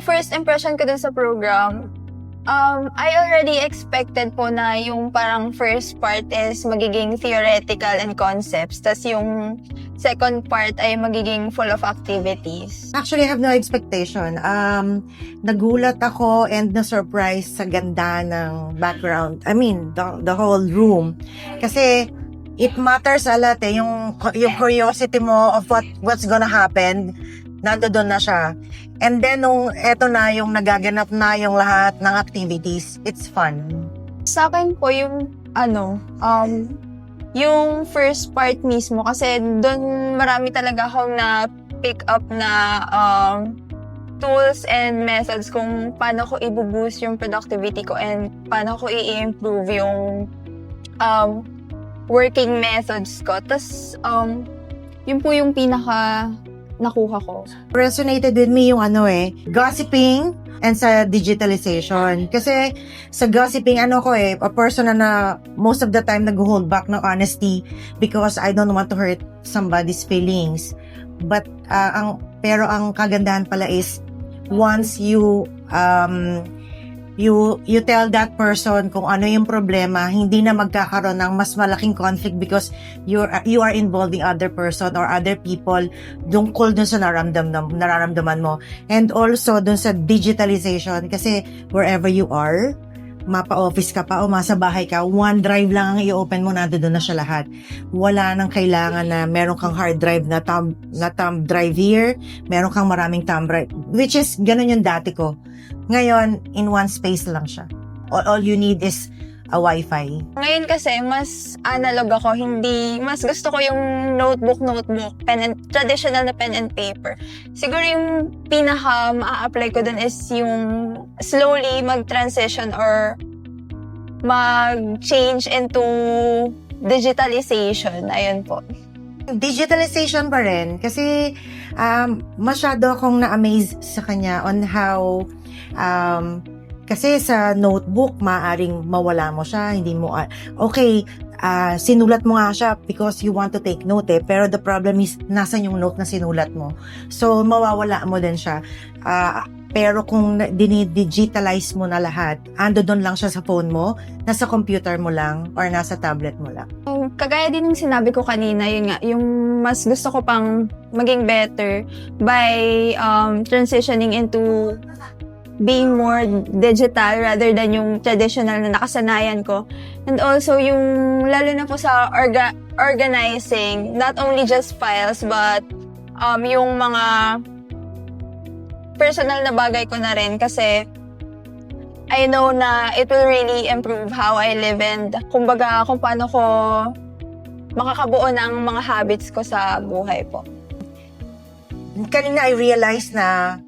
first impression ko dun sa program, I already expected po na yung parang first part is magiging theoretical and concepts, tas yung second part ay magiging full of activities. Actually, I have no expectation. Nagulat ako and na-surprise sa ganda ng background. I mean, the whole room. Kasi it matters a lot eh. Yung curiosity mo of what's gonna happen, nandoon na siya. And then, nung eto na, yung nagaganap na yung lahat ng activities, it's fun. Sa akin po yung yung first part mismo kasi doon marami talaga akong na pick up na tools and methods kung paano ko i-boost yung productivity ko and paano ko i-improve yung working methods ko. Tas yun po yung pinaka nakuha ko. Resonated with me yung gossiping and sa digitalization. Kasi sa gossiping, a person na most of the time nag-hold back ng honesty because I don't want to hurt somebody's feelings. But, pero ang kagandahan pala is once you tell that person kung ano yung problema, hindi na magkakaroon ng mas malaking conflict because you are involving other person or other people tungkol dun sa nararamdaman mo. And also dun sa digitalization kasi wherever you are, mapa-office ka pa o masa bahay ka, OneDrive lang ang i-open mo, nandoon na siya lahat. Wala nang kailangan na meron kang hard drive na thumb drive here, meron kang maraming thumb drive, which is ganun yung dati ko. Ngayon, in one space lang siya. All you need is a Wi-Fi. Ngayon kasi, mas analog ako. Mas gusto ko yung notebook, traditional na pen and paper. Siguro yung pinaka ma-apply ko dun is yung slowly mag-transition or mag-change into digitalization. Ayun po. Digitalization pa rin. Kasi masyado akong na-amaze sa kanya on how kasi sa notebook, maaring mawala mo siya, hindi mo, sinulat mo nga siya because you want to take note pero the problem is, nasan yung note na sinulat mo? So, mawawala mo din siya. Pero kung dinidigitalize mo na lahat, ando doon lang siya sa phone mo, nasa computer mo lang, or nasa tablet mo lang. Kagaya din ng sinabi ko kanina, yun nga, yung mas gusto ko pang maging better by transitioning into being more digital rather than yung traditional na nakasanayan ko. And also, yung lalo na po sa organizing, not only just files, but yung mga personal na bagay ko na rin kasi I know na it will really improve how I live and kumbaga kung paano ko makakabuo ng mga habits ko sa buhay po. Kanina I realized na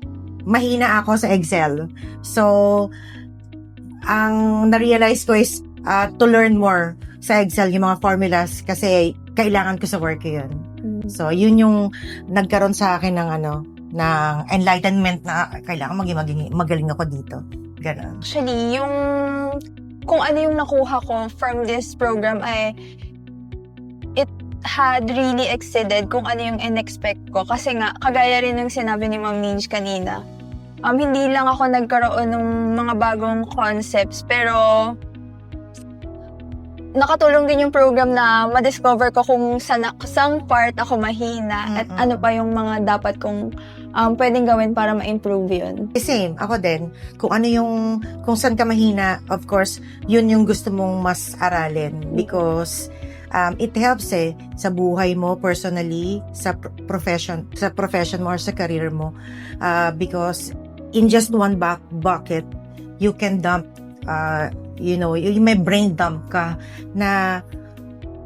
mahina ako sa Excel. So, ang na-realize ko is to learn more sa Excel, yung mga formulas, kasi kailangan ko sa work yun. So, yun yung nagkaroon sa akin ng ng enlightenment na kailangan magaling ako dito. Ganun. Actually, kung ano yung nakuha ko from this program ay it had really exceeded kung ano yung in-expect ko. Kasi nga, kagaya rin ng sinabi ni Ma'am Minj kanina, hindi lang ako nagkaroon ng mga bagong concepts, pero nakatulong din yung program na ma-discover ko kung saan part ako mahina at ano pa yung mga dapat kong pwedeng gawin para ma-improve yun. Same, ako din. Kung saan ka mahina, of course, yun yung gusto mong mas aralin because it helps sa buhay mo personally, sa profession mo or sa career mo because in just one bucket, you can dump, you may brain dump ka na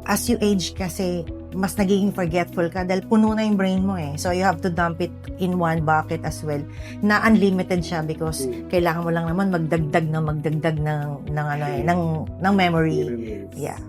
as you age kasi, mas nagiging forgetful ka dahil puno na yung brain mo So, you have to dump it in one bucket as well na unlimited siya because kailangan mo lang naman magdagdag ng memory. Yeah.